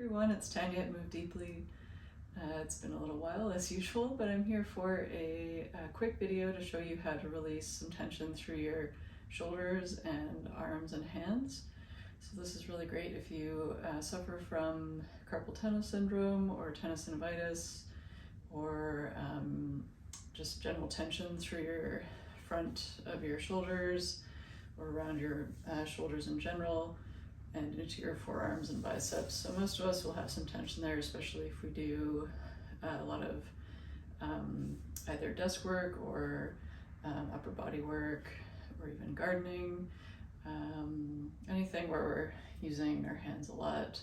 everyone, it's Tanya at Move Deeply. It's been a little while as usual, but I'm here for a quick video to show you how to release some tension through your shoulders and arms and hands. So this is really great if you suffer from carpal tunnel syndrome or tenosynovitis, or just general tension through your front of your shoulders or around your shoulders in general, and into your forearms and biceps. So most of us will have some tension there, especially if we do a lot of either desk work or upper body work, or even gardening, anything where we're using our hands a lot.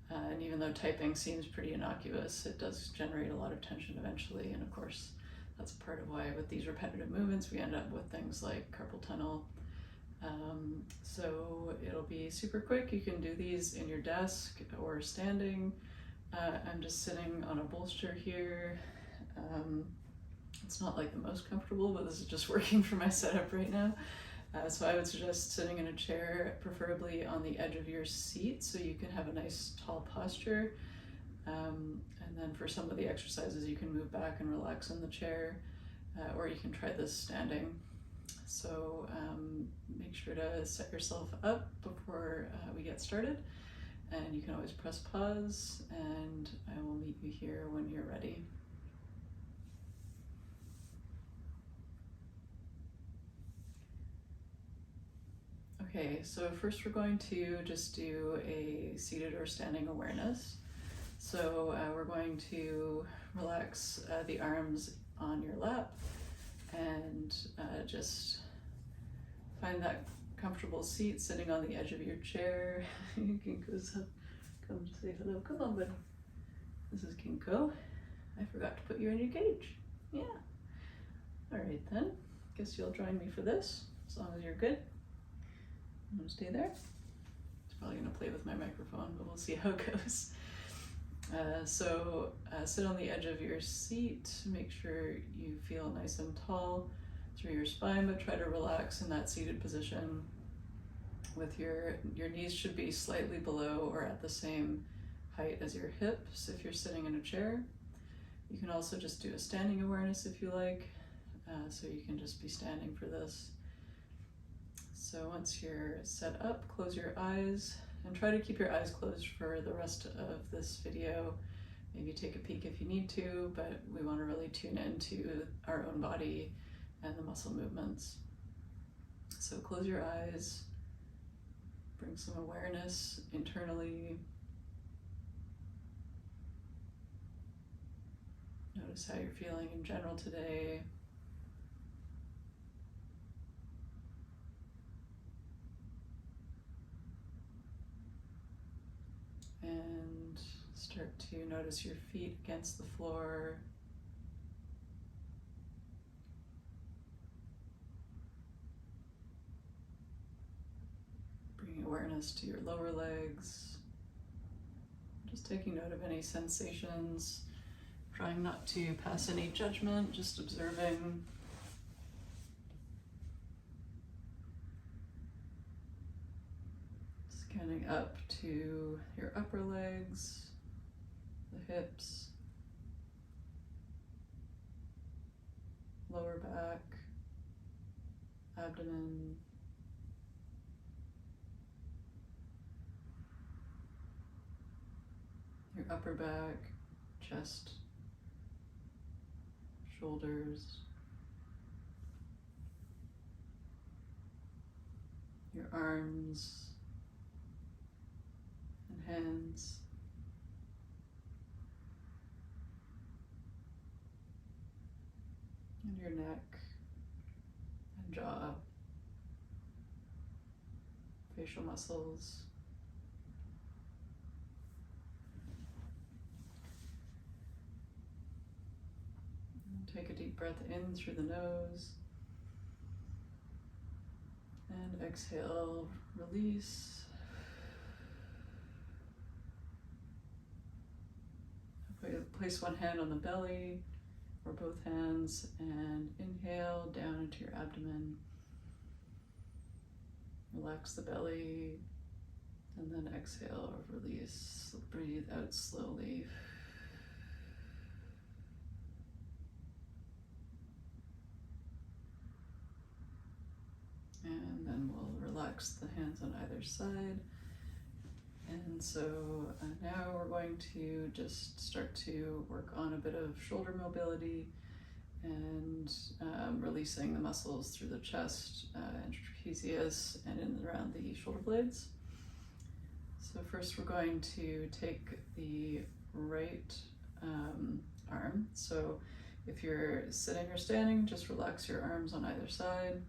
And even though typing seems pretty innocuous, it does generate a lot of tension eventually. And of course, that's part of why with these repetitive movements, we end up with things like carpal tunnel. So it'll be super quick. You can do these in your desk or standing. I'm just sitting on a bolster here. It's not like the most comfortable, but this is just working for my setup right now. So I would suggest sitting in a chair, preferably on the edge of your seat, so you can have a nice tall posture. And then for some of the exercises, you can move back and relax in the chair, or you can try this standing. So make sure to set yourself up before we get started, and you can always press pause, and I will meet you here when you're ready. Okay, so first we're going to just do a seated or standing awareness. So we're going to relax the arms on your lap, and just find that comfortable seat sitting on the edge of your chair. Kinko's up. Come say hello. Come on, buddy. This is Kinko. I forgot to put you in your cage. Yeah. All right then. Guess you'll join me for this, as long as you're good. I'm gonna stay there. It's probably gonna play with my microphone, but we'll see how it goes. So sit on the edge of your seat. Make sure you feel nice and tall through your spine, but try to relax in that seated position. With your knees should be slightly below or at the same height as your hips if you're sitting in a chair. You can also just do a standing awareness if you like, so you can just be standing for this. So once you're set up, close your eyes and try to keep your eyes closed for the rest of this video. Maybe take a peek if you need to, but we want to really tune into our own body and the muscle movements. So close your eyes, bring some awareness internally. Notice how you're feeling in general today. And start to notice your feet against the floor. Bringing awareness to your lower legs. Just taking note of any sensations. Trying not to pass any judgment, just observing. Scanning up to your upper legs, the hips, lower back, abdomen, your upper back, chest, shoulders, your arms and hands, and your neck and jaw, facial muscles. Take a deep breath in through the nose, and exhale, release. Place one hand on the belly or both hands and inhale down into your abdomen. Relax the belly And then exhale, release, breathe out slowly. And then we'll relax the hands on either side. And so now we're going to just start to work on a bit of shoulder mobility and releasing the muscles through the chest and trapezius and in and around the shoulder blades. So first we're going to take the right arm. So if you're sitting or standing, just relax your arms on either side.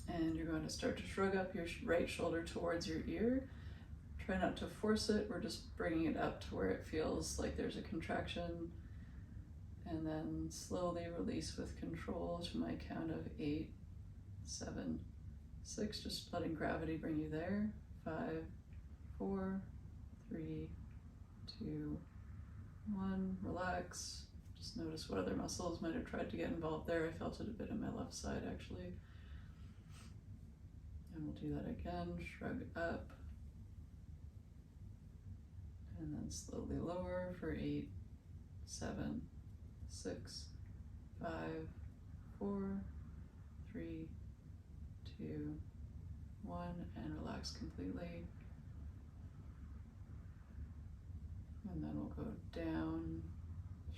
And you're going to start to shrug up your right shoulder towards your ear. Try not to force it, we're just bringing it up to where it feels like there's a contraction. And then slowly release with control to my count of 8, 7, 6, just letting gravity bring you there. 5, 4, 3, 2, 1, relax. Just notice what other muscles might have tried to get involved there. I felt it a bit on my left side actually. And we'll do that again, shrug up. And then slowly lower for 8, 7, 6, 5, 4, 3, 2, 1, and relax completely. And then we'll go down,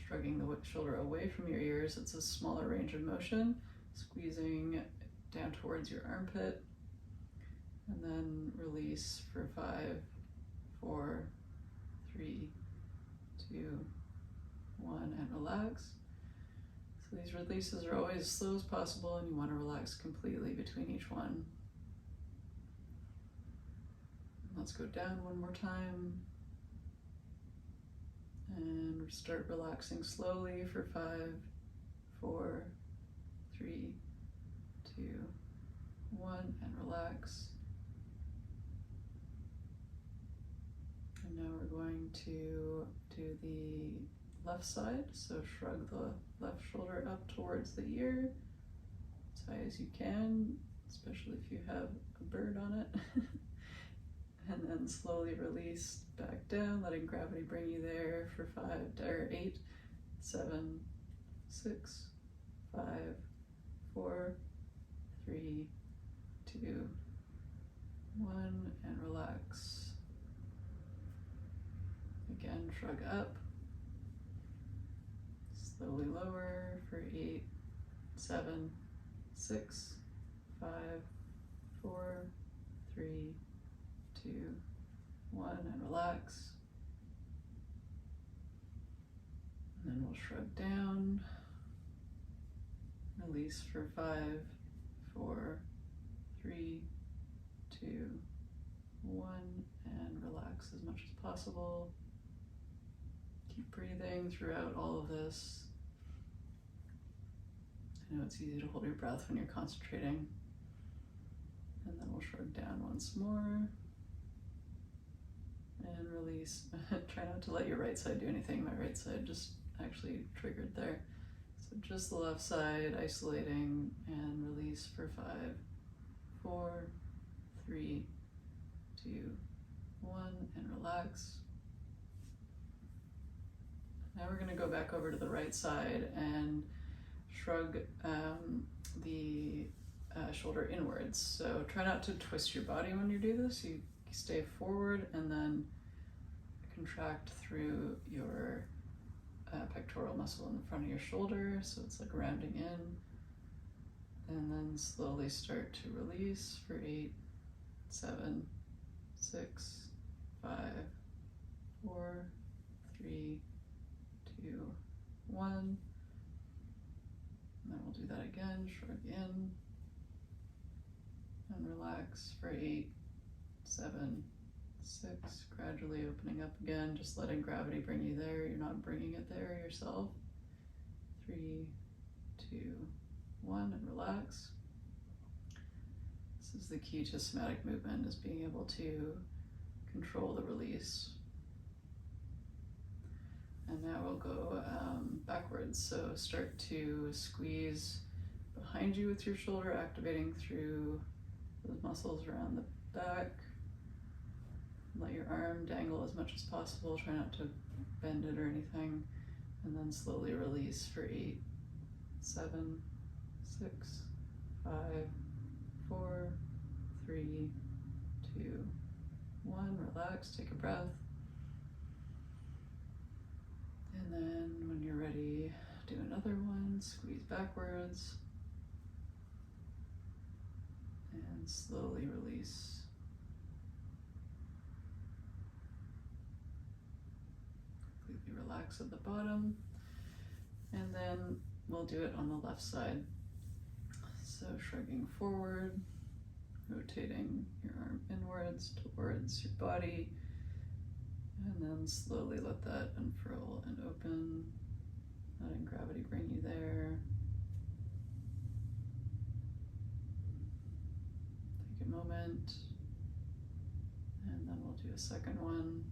shrugging the shoulder away from your ears. It's a smaller range of motion, squeezing down towards your armpit. And then release for 5, 4, 3, 2, 1, and relax. So these releases are always as slow as possible, and you want to relax completely between each one. Let's go down one more time. And start relaxing slowly for 5, 4, 3, 2, 1, and relax. And now we're going to do the left side. So shrug the left shoulder up towards the ear as high as you can, especially if you have a bird on it. And then slowly release back down, letting gravity bring you there for 8, 7, 6, 5, 4, 3, 2, 1, and relax. Again, shrug up. Slowly lower for 8, 7, 6, 5, 4, 3, 2, 1, and relax. And then we'll shrug down. Release for 5, 4, 3, 2, 1, and relax as much as possible. Keep breathing throughout all of this. I know it's easy to hold your breath when you're concentrating. And then we'll shrug down once more. And release. Try not to let your right side do anything. My right side just actually triggered there. So just the left side, isolating, and release for 5, 4, 3, 2, 1, and relax. Now we're going to go back over to the right side and shrug the shoulder inwards. So try not to twist your body when you do this. You stay forward and then contract through your pectoral muscle in the front of your shoulder. So it's like rounding in. And then slowly start to release for 8, 7, 6, 5, 4, 3, 2, 1. And then we'll do that again. Shrug in and relax for 8, 7, 6. Gradually opening up again, just letting gravity bring you there. You're not bringing it there yourself. 3, 2, 1, and relax. This is the key to somatic movement, is being able to control the release. And now we'll go backwards. So start to squeeze behind you with your shoulder, activating through those muscles around the back. Let your arm dangle as much as possible. Try not to bend it or anything. And then slowly release for 8, 7, 6, 5, 4, 3, 2, 1. Relax, take a breath. And then when you're ready, do another one. Squeeze backwards. And slowly release. Completely relax at the bottom. And then we'll do it on the left side. So shrugging forward, rotating your arm inwards towards your body, and then slowly let that unfurl and open, letting gravity bring you there. Take a moment, and then we'll do a second one.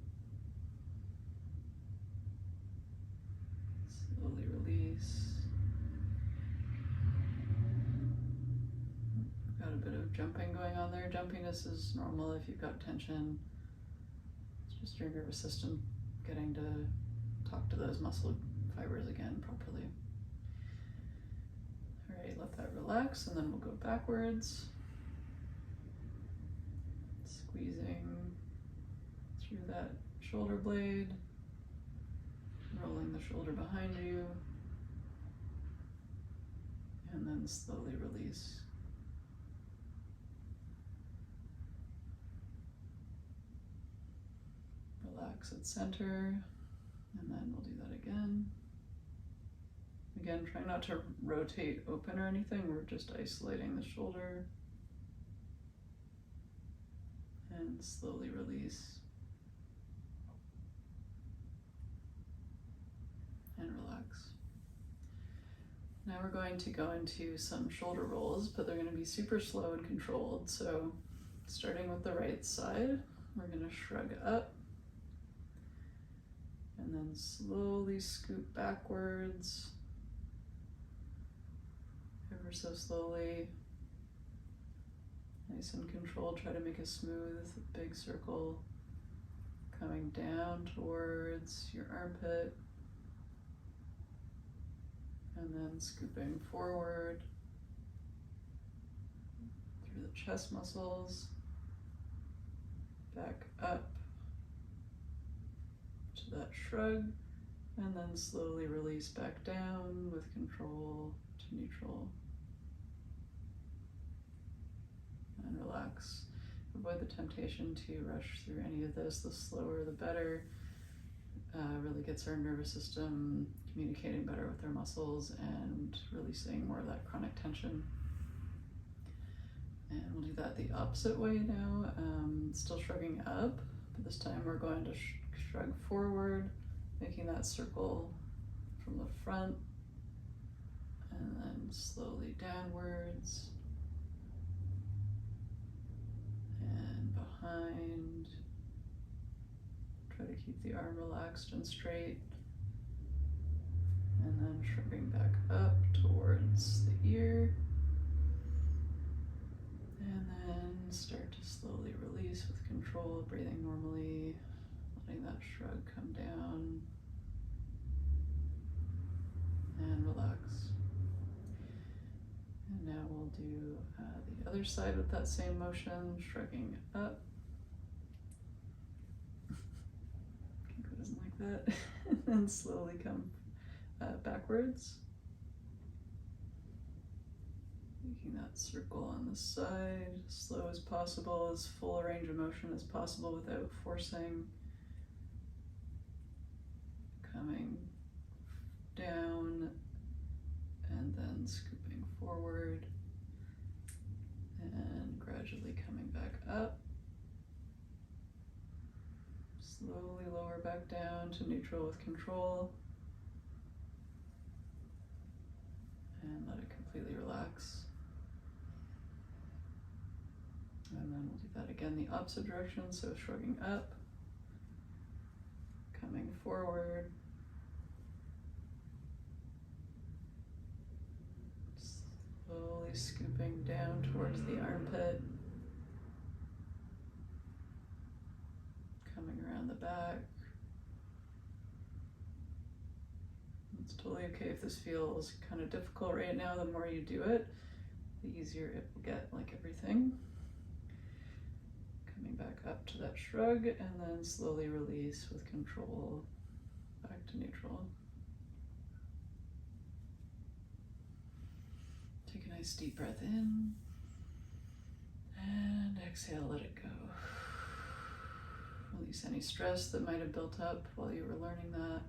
Slowly release. We've got a bit of jumping going on there. Jumpiness is normal if you've got tension. It's just your nervous system getting to talk to those muscle fibers again properly. All right, let that relax, and then we'll go backwards. Squeezing through that shoulder blade, rolling the shoulder behind you, and then slowly release. Relax at center, and then we'll do that again. Again, try not to rotate open or anything, we're just isolating the shoulder. And slowly release. And relax. Now we're going to go into some shoulder rolls, but they're going to be super slow and controlled. So starting with the right side, we're going to shrug up and then slowly scoop backwards, ever so slowly. Nice and controlled. Try to make a smooth, big circle coming down towards your armpit, and then scooping forward through the chest muscles, back up to that shrug, and then slowly release back down with control to neutral. And relax. Avoid the temptation to rush through any of this. The slower the better. Really gets our nervous system communicating better with our muscles and releasing more of that chronic tension. And we'll do that the opposite way now. Still shrugging up, but this time we're going to shrug forward, making that circle from the front, and then slowly downwards and behind. Try to keep the arm relaxed and straight, and then shrugging back up towards the ear, and then start to slowly release with control, breathing normally, letting that shrug come down, and relax. And now we'll do the other side with that same motion, shrugging up. Kinko doesn't like that. And then slowly come backwards. Making that circle on the side, as slow as possible, as full a range of motion as possible without forcing. Coming down and then scooping forward and gradually coming back up. Slowly lower back down to neutral with control. And let it completely relax. And then we'll do that again the opposite direction, so shrugging up, coming forward, slowly scooping down towards the armpit, back. It's totally okay if this feels kind of difficult right now. The more you do it, the easier it will get, like everything. Coming back up to that shrug, and then slowly release with control back to neutral. Take a nice deep breath in, and exhale, let it go. Release any stress that might have built up while you were learning that.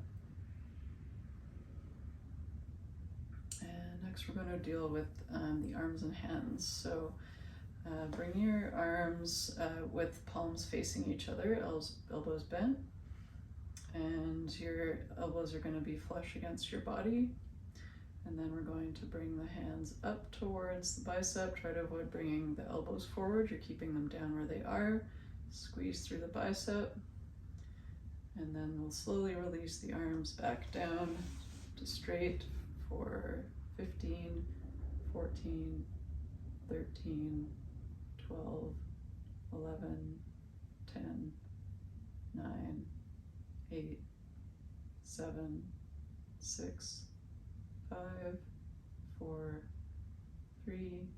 And next we're going to deal with the arms and hands. So bring your arms with palms facing each other, elbows bent, and your elbows are going to be flush against your body. And then we're going to bring the hands up towards the bicep. Try to avoid bringing the elbows forward. You're keeping them down where they are. Squeeze through the bicep. And then we'll slowly release the arms back down to straight for 15, 14, 13, 12, 11, 10, 9, 8, 7, 6, 5, 4, 3,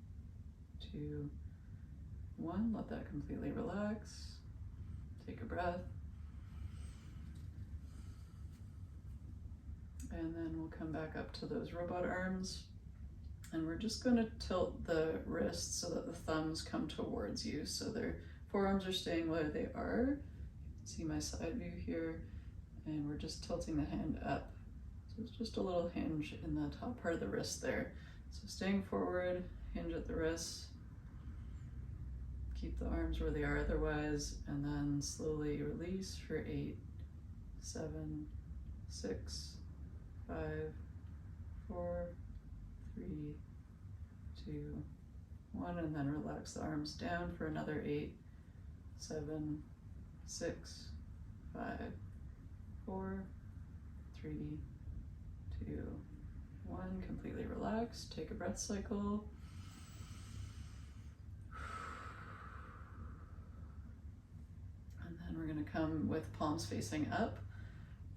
2, 1. Let that completely relax. Take a breath. And then we'll come back up to those robot arms. And we're just going to tilt the wrists so that the thumbs come towards you. So their forearms are staying where they are. You can see my side view here. And we're just tilting the hand up. So it's just a little hinge in the top part of the wrist there. So staying forward, hinge at the wrists. Keep the arms where they are otherwise. And then slowly release for 8, 7, 6, 5, 4, 3, 2, 1, and then relax the arms down for another 8, 7, 6, 5, 4, 3, 2, 1. Completely relax. Take a breath cycle. And then we're going to come with palms facing up.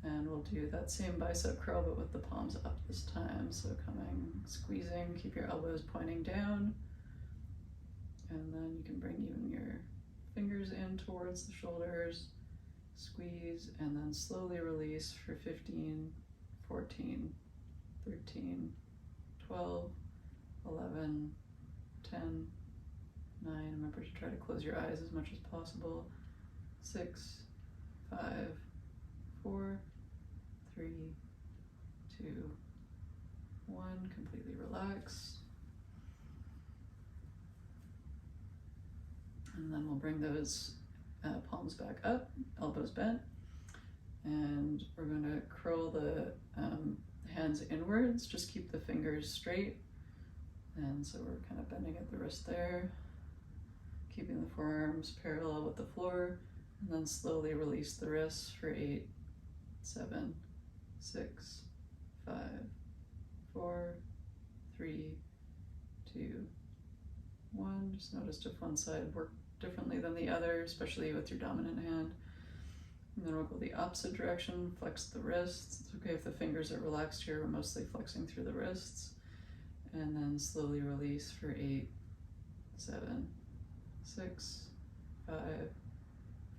And we'll do that same bicep curl, but with the palms up this time. So coming, squeezing, keep your elbows pointing down. And then you can bring even your fingers in towards the shoulders, squeeze, and then slowly release for 15, 14, 13, 12, 11, 10, 9. Remember to try to close your eyes as much as possible. 6, 5, 4, 3, 2, 1. Completely relaxed. And then we'll bring those palms back up, elbows bent, and we're going to curl the hands inwards. Just keep the fingers straight. And so we're kind of bending at the wrist there, keeping the forearms parallel with the floor, and then slowly release the wrists for 8, 7, 6, 5, 4, 3, 2, 1. Just notice if one side worked differently than the other, especially with your dominant hand. And then we'll go the opposite direction, flex the wrists. It's okay if the fingers are relaxed here, we're mostly flexing through the wrists. And then slowly release for 8, 7, 6, 5,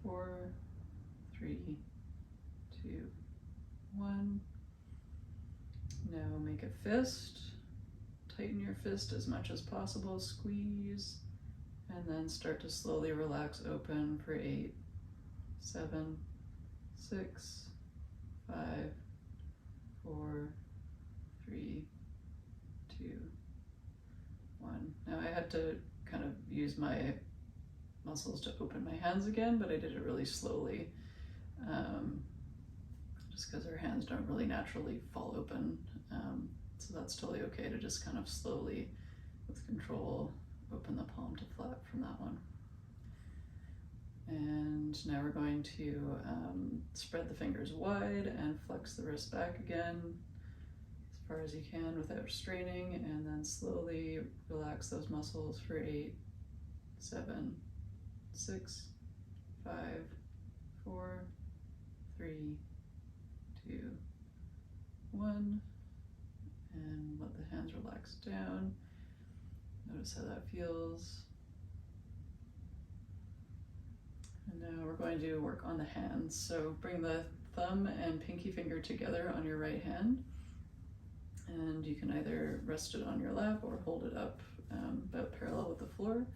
4, 3, 2, 1. Now make a fist. Tighten your fist as much as possible, squeeze, and then start to slowly relax open for 8, 7, 6, 5, 4, 3, 2, 1. Now I had to kind of use my muscles to open my hands again, but I did it really slowly, just because our hands don't really naturally fall open. So that's totally okay to just kind of slowly, with control, open the palm to flat from that one. And now we're going to spread the fingers wide and flex the wrist back again as far as you can without straining, and then slowly relax those muscles for 8, 7, 6, 5, 4, 3, 2, 1, and let the hands relax down. Notice how that feels. And now we're going to work on the hands. So bring the thumb and pinky finger together on your right hand, and you can either rest it on your lap or hold it up about parallel with the floor.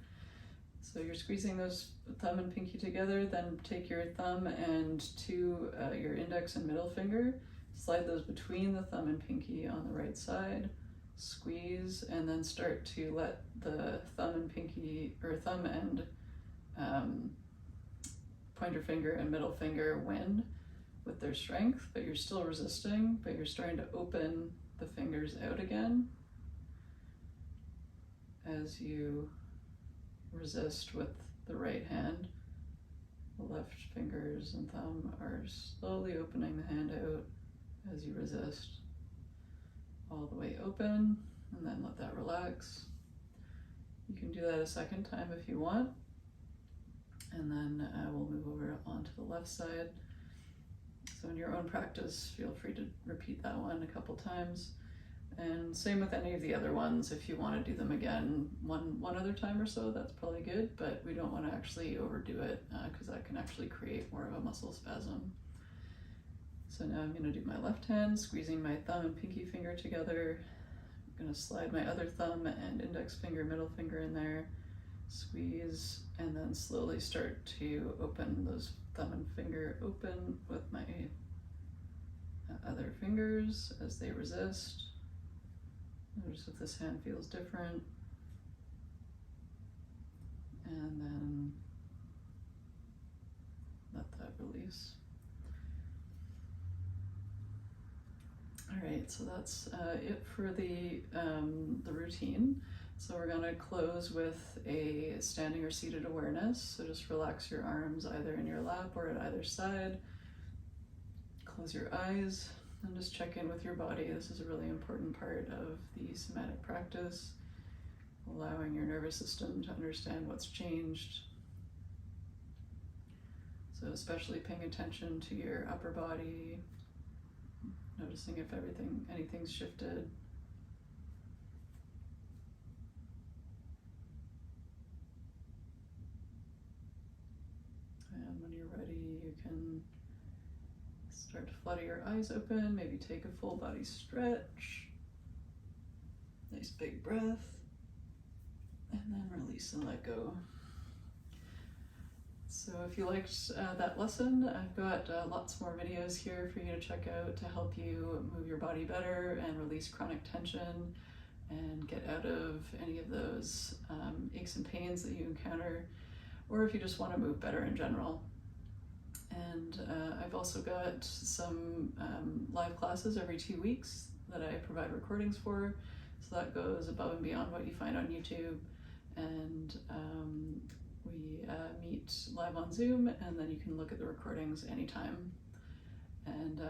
So you're squeezing those thumb and pinky together, then take your thumb and your index and middle finger, slide those between the thumb and pinky on the right side, squeeze, and then start to let the thumb and pinky, or thumb and pointer finger and middle finger win with their strength, but you're still resisting, but you're starting to open the fingers out again as you resist with the right hand. The left fingers and thumb are slowly opening the hand out as you resist. All the way open, and then let that relax. You can do that a second time if you want. And then we'll move over onto the left side. So in your own practice, feel free to repeat that one a couple times. And same with any of the other ones. If you want to do them again one other time or so, that's probably good, but we don't want to actually overdo it because that can actually create more of a muscle spasm. So now I'm going to do my left hand, squeezing my thumb and pinky finger together. I'm going to slide my other thumb and index finger, middle finger in there, squeeze, and then slowly start to open those thumb and finger open with my other fingers as they resist. Notice if this hand feels different. And then let that release. All right, so that's it for the routine. So we're going to close with a standing or seated awareness. So just relax your arms either in your lap or at either side. Close your eyes and just check in with your body. This is a really important part of the somatic practice, allowing your nervous system to understand what's changed. So especially paying attention to your upper body, noticing if anything's shifted. And when you're ready, you can start to flutter your eyes open, maybe take a full body stretch. Nice big breath. And then release and let go. So if you liked that lesson, I've got lots more videos here for you to check out to help you move your body better and release chronic tension and get out of any of those aches and pains that you encounter, or if you just want to move better in general. And I've also got some live classes every 2 weeks that I provide recordings for. So that goes above and beyond what you find on YouTube. And we meet live on Zoom, and then you can look at the recordings anytime. And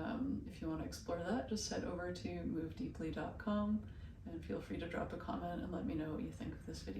if you want to explore that, just head over to movedeeply.com and feel free to drop a comment and let me know what you think of this video.